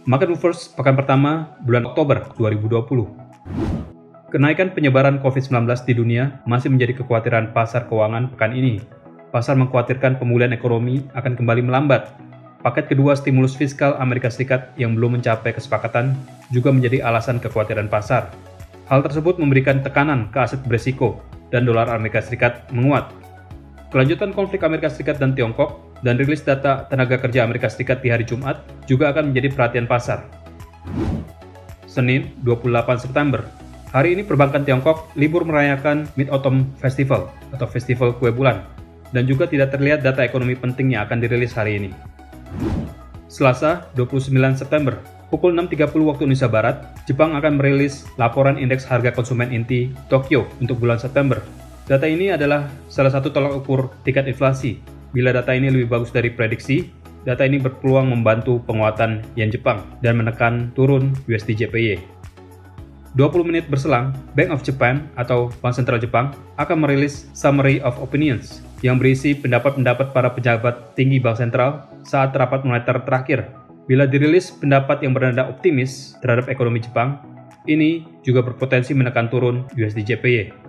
Market Movers pekan pertama bulan Oktober 2020. Kenaikan penyebaran COVID-19 di dunia masih menjadi kekhawatiran pasar keuangan pekan ini. Pasar mengkhawatirkan pemulihan ekonomi akan kembali melambat. Paket kedua stimulus fiskal Amerika Serikat yang belum mencapai kesepakatan juga menjadi alasan kekhawatiran pasar. Hal tersebut memberikan tekanan ke aset beresiko dan dolar Amerika Serikat menguat. Kelanjutan konflik Amerika Serikat dan Tiongkok dan rilis data tenaga kerja Amerika Serikat di hari Jumat juga akan menjadi perhatian pasar. Senin, 28 September. Hari ini perbankan Tiongkok libur merayakan Mid-Autumn Festival atau Festival Kue Bulan, dan juga tidak terlihat data ekonomi penting yang akan dirilis hari ini. Selasa, 29 September. Pukul 6.30 waktu Indonesia Barat, Jepang akan merilis laporan indeks harga konsumen inti Tokyo untuk bulan September. Data ini adalah salah satu tolak ukur tingkat inflasi. Bila data ini lebih bagus dari prediksi, data ini berpeluang membantu penguatan yen Jepang dan menekan turun USD JPY. 20 menit berselang, Bank of Japan atau Bank Sentral Jepang akan merilis Summary of Opinions yang berisi pendapat-pendapat para pejabat tinggi Bank Sentral saat rapat moneter terakhir. Bila dirilis pendapat yang bernada optimis terhadap ekonomi Jepang, ini juga berpotensi menekan turun USD JPY.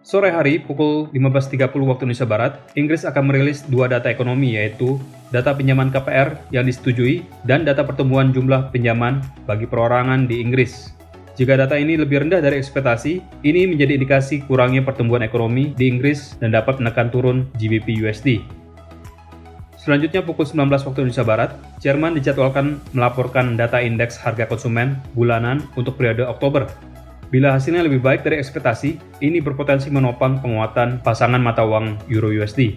Sore hari pukul 15.30 waktu Indonesia Barat, Inggris akan merilis dua data ekonomi, yaitu data pinjaman KPR yang disetujui dan data pertumbuhan jumlah pinjaman bagi perorangan di Inggris. Jika data ini lebih rendah dari ekspektasi, ini menjadi indikasi kurangnya pertumbuhan ekonomi di Inggris dan dapat menekan turun GBP USD. Selanjutnya pukul 19 waktu Indonesia Barat, Jerman dijadwalkan melaporkan data indeks harga konsumen bulanan untuk periode Oktober. Bila hasilnya lebih baik dari ekspektasi, ini berpotensi menopang penguatan pasangan mata uang Euro-USD.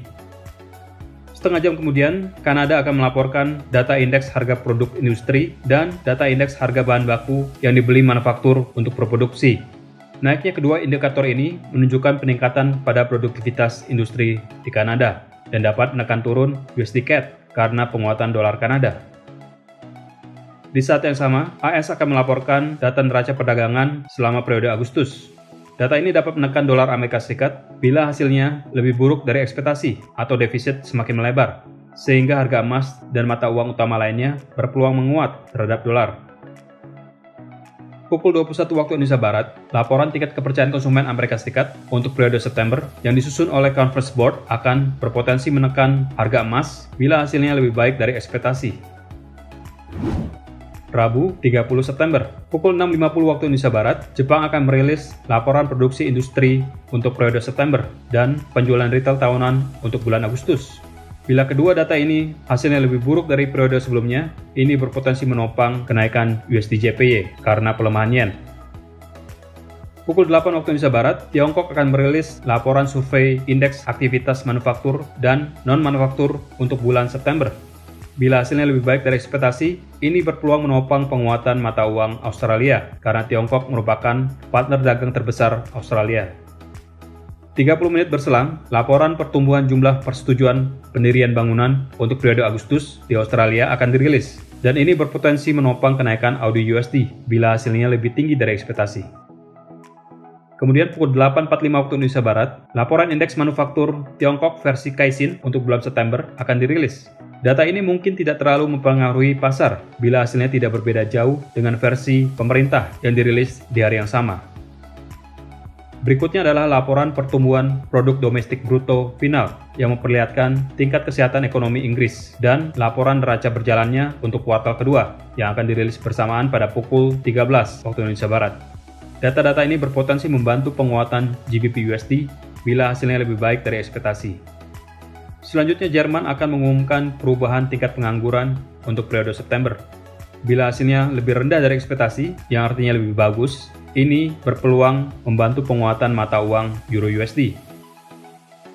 Setengah jam kemudian, Kanada akan melaporkan data indeks harga produk industri dan data indeks harga bahan baku yang dibeli manufaktur untuk berproduksi. Naiknya kedua indikator ini menunjukkan peningkatan pada produktivitas industri di Kanada dan dapat menekan turun USD CAD karena penguatan dolar Kanada. Di saat yang sama, AS akan melaporkan data neraca perdagangan selama periode Agustus. Data ini dapat menekan dolar Amerika Serikat bila hasilnya lebih buruk dari ekspektasi atau defisit semakin melebar, sehingga harga emas dan mata uang utama lainnya berpeluang menguat terhadap dolar. Pukul 21 waktu Indonesia Barat, laporan tingkat kepercayaan konsumen Amerika Serikat untuk periode September yang disusun oleh Conference Board akan berpotensi menekan harga emas bila hasilnya lebih baik dari ekspektasi. Rabu, 30 September, pukul 6.50 waktu Indonesia Barat, Jepang akan merilis laporan produksi industri untuk periode September dan penjualan retail tahunan untuk bulan Agustus. Bila kedua data ini hasilnya lebih buruk dari periode sebelumnya, ini berpotensi menopang kenaikan USD JPY karena pelemahan yen. Pukul 8 waktu Indonesia Barat, Tiongkok akan merilis laporan survei indeks aktivitas manufaktur dan non-manufaktur untuk bulan September. Bila hasilnya lebih baik dari ekspektasi, ini berpeluang menopang penguatan mata uang Australia karena Tiongkok merupakan partner dagang terbesar Australia. 30 menit berselang, laporan pertumbuhan jumlah persetujuan pendirian bangunan untuk periode Agustus di Australia akan dirilis, dan ini berpotensi menopang kenaikan Aussie USD bila hasilnya lebih tinggi dari ekspektasi. Kemudian pukul 8.45 waktu Indonesia Barat, laporan indeks manufaktur Tiongkok versi Caixin untuk bulan September akan dirilis. Data ini mungkin tidak terlalu mempengaruhi pasar bila hasilnya tidak berbeda jauh dengan versi pemerintah yang dirilis di hari yang sama. Berikutnya adalah laporan pertumbuhan produk domestik bruto final yang memperlihatkan tingkat kesehatan ekonomi Inggris dan laporan neraca berjalannya untuk kuartal kedua yang akan dirilis bersamaan pada pukul 13 waktu Indonesia Barat. Data-data ini berpotensi membantu penguatan GBP USD bila hasilnya lebih baik dari ekspektasi. Selanjutnya, Jerman akan mengumumkan perubahan tingkat pengangguran untuk periode September. Bila hasilnya lebih rendah dari ekspektasi, yang artinya lebih bagus, ini berpeluang membantu penguatan mata uang Euro-USD.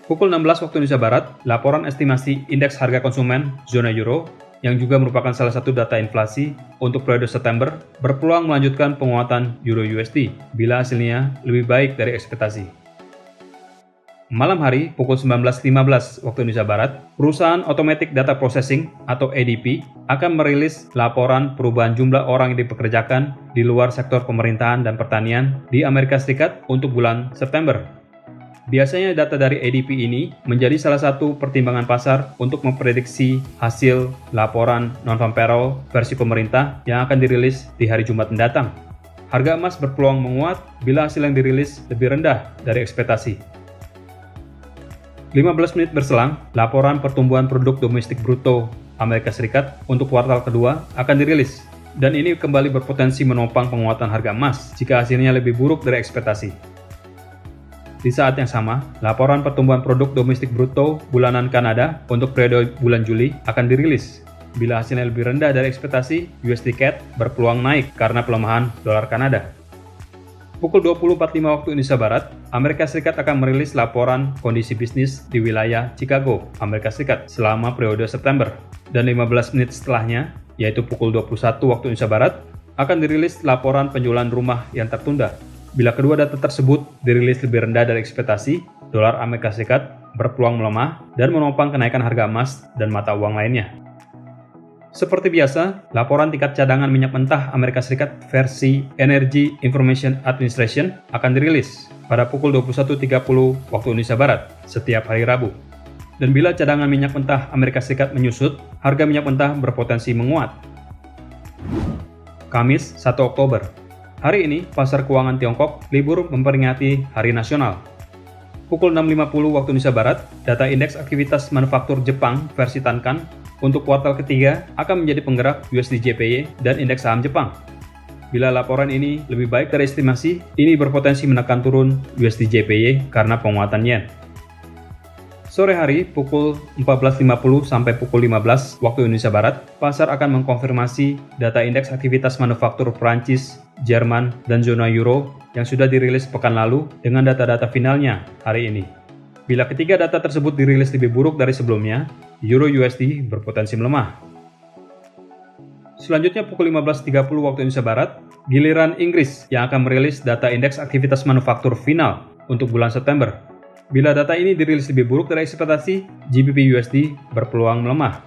Pukul 16 waktu Indonesia Barat, laporan estimasi indeks harga konsumen zona Euro, yang juga merupakan salah satu data inflasi untuk periode September, berpeluang melanjutkan penguatan Euro-USD bila hasilnya lebih baik dari ekspektasi. Malam hari, pukul 19.15 waktu Indonesia Barat, perusahaan Automatic Data Processing atau ADP akan merilis laporan perubahan jumlah orang yang dipekerjakan di luar sektor pemerintahan dan pertanian di Amerika Serikat untuk bulan September. Biasanya data dari ADP ini menjadi salah satu pertimbangan pasar untuk memprediksi hasil laporan non-farm payroll versi pemerintah yang akan dirilis di hari Jumat mendatang. Harga emas berpeluang menguat bila hasil yang dirilis lebih rendah dari ekspektasi. 15 menit berselang, laporan pertumbuhan produk domestik bruto Amerika Serikat untuk kuartal kedua akan dirilis, dan ini kembali berpotensi menopang penguatan harga emas jika hasilnya lebih buruk dari ekspektasi. Di saat yang sama, laporan pertumbuhan produk domestik bruto bulanan Kanada untuk periode bulan Juli akan dirilis. Bila hasilnya lebih rendah dari ekspektasi, USD CAD berpeluang naik karena pelemahan dolar Kanada. Pukul 20.45 waktu Indonesia Barat, Amerika Serikat akan merilis laporan kondisi bisnis di wilayah Chicago, Amerika Serikat selama periode September. Dan 15 menit setelahnya, yaitu pukul 21 waktu Indonesia Barat, akan dirilis laporan penjualan rumah yang tertunda. Bila kedua data tersebut dirilis lebih rendah dari ekspektasi, dolar Amerika Serikat berpeluang melemah dan menopang kenaikan harga emas dan mata uang lainnya. Seperti biasa, laporan tingkat cadangan minyak mentah Amerika Serikat versi Energy Information Administration akan dirilis pada pukul 21.30 waktu Indonesia Barat setiap hari Rabu. Dan bila cadangan minyak mentah Amerika Serikat menyusut, harga minyak mentah berpotensi menguat. Kamis 1 Oktober. Hari ini, pasar keuangan Tiongkok libur memperingati Hari Nasional. Pukul 6.50 waktu Indonesia Barat, data indeks aktivitas manufaktur Jepang versi Tankan untuk kuartal ketiga akan menjadi penggerak USD JPY dan indeks saham Jepang. Bila laporan ini lebih baik dari estimasi, ini berpotensi menekan turun USD JPY karena penguatan yen. Sore hari pukul 14.50 sampai pukul 15 waktu Indonesia Barat, pasar akan mengkonfirmasi data indeks aktivitas manufaktur Prancis, Jerman, dan zona Euro yang sudah dirilis pekan lalu dengan data-data finalnya hari ini. Bila ketiga data tersebut dirilis lebih buruk dari sebelumnya, Euro USD berpotensi melemah. Selanjutnya pukul 15.30 waktu Indonesia Barat, giliran Inggris yang akan merilis data indeks aktivitas manufaktur final untuk bulan September. Bila data ini dirilis lebih buruk dari ekspektasi, GBP USD berpeluang melemah.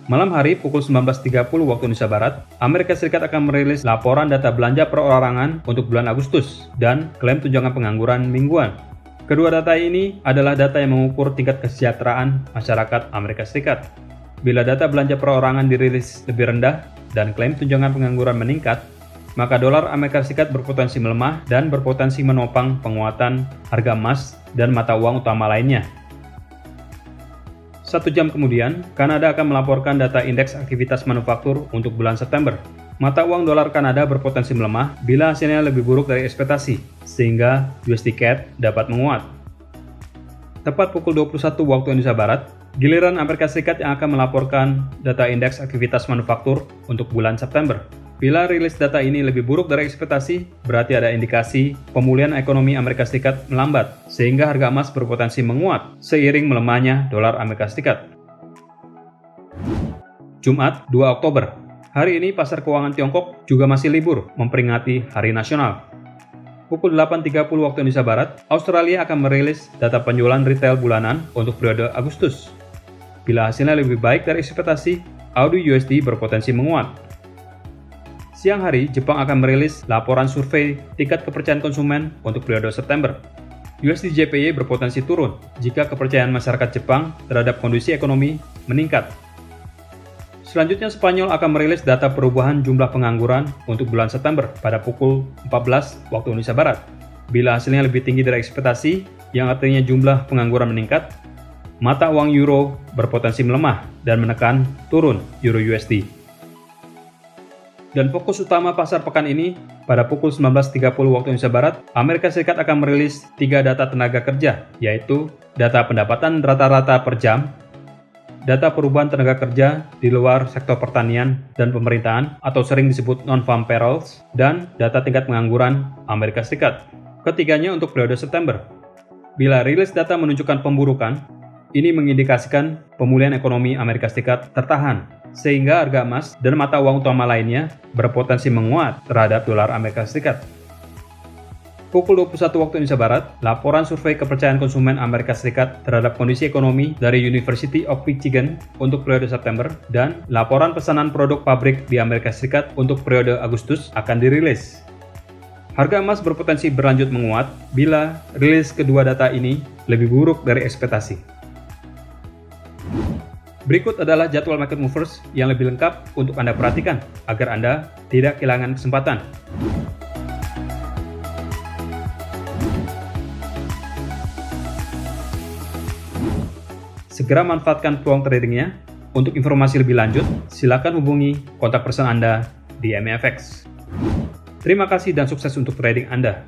Malam hari pukul 19.30 waktu Indonesia Barat, Amerika Serikat akan merilis laporan data belanja perorangan untuk bulan Agustus dan klaim tunjangan pengangguran mingguan. Kedua data ini adalah data yang mengukur tingkat kesejahteraan masyarakat Amerika Serikat. Bila data belanja perorangan dirilis lebih rendah dan klaim tunjangan pengangguran meningkat, maka dolar Amerika Serikat berpotensi melemah dan berpotensi menopang penguatan harga emas dan mata uang utama lainnya. 1 jam kemudian, Kanada akan melaporkan data indeks aktivitas manufaktur untuk bulan September. Mata uang dolar Kanada berpotensi melemah bila hasilnya lebih buruk dari ekspektasi, sehingga USD CAD dapat menguat. Tepat pukul 21 waktu Indonesia Barat, giliran Amerika Serikat yang akan melaporkan data indeks aktivitas manufaktur untuk bulan September. Bila rilis data ini lebih buruk dari ekspektasi, berarti ada indikasi pemulihan ekonomi Amerika Serikat melambat, sehingga harga emas berpotensi menguat seiring melemahnya dolar Amerika Serikat. Jumat 2 Oktober. Hari ini pasar keuangan Tiongkok juga masih libur memperingati Hari Nasional. Pukul 8.30 waktu Indonesia Barat, Australia akan merilis data penjualan retail bulanan untuk periode Agustus. Bila hasilnya lebih baik dari ekspektasi, AUD USD berpotensi menguat. Siang hari, Jepang akan merilis laporan survei tingkat kepercayaan konsumen untuk periode September. USD JPY berpotensi turun jika kepercayaan masyarakat Jepang terhadap kondisi ekonomi meningkat. Selanjutnya, Spanyol akan merilis data perubahan jumlah pengangguran untuk bulan September pada pukul 14 waktu Indonesia Barat. Bila hasilnya lebih tinggi dari ekspektasi, yang artinya jumlah pengangguran meningkat, mata uang euro berpotensi melemah dan menekan turun euro USD. Dan fokus utama pasar pekan ini, pada pukul 19.30 waktu Indonesia Barat, Amerika Serikat akan merilis 3 data tenaga kerja, yaitu data pendapatan rata-rata per jam, data perubahan tenaga kerja di luar sektor pertanian dan pemerintahan atau sering disebut non-farm payrolls, dan data tingkat pengangguran Amerika Serikat. Ketiganya untuk periode September. Bila rilis data menunjukkan pemburukan, ini mengindikasikan pemulihan ekonomi Amerika Serikat tertahan, sehingga harga emas dan mata uang utama lainnya berpotensi menguat terhadap dolar Amerika Serikat. Pukul 21 waktu Indonesia Barat, laporan survei kepercayaan konsumen Amerika Serikat terhadap kondisi ekonomi dari University of Michigan untuk periode September dan laporan pesanan produk pabrik di Amerika Serikat untuk periode Agustus akan dirilis. Harga emas berpotensi berlanjut menguat bila rilis kedua data ini lebih buruk dari ekspektasi. Berikut adalah jadwal market movers yang lebih lengkap untuk Anda perhatikan agar Anda tidak kehilangan kesempatan. Segera manfaatkan peluang tradingnya. Untuk informasi lebih lanjut, silakan hubungi kontak person Anda di MEFX. Terima kasih dan sukses untuk trading Anda.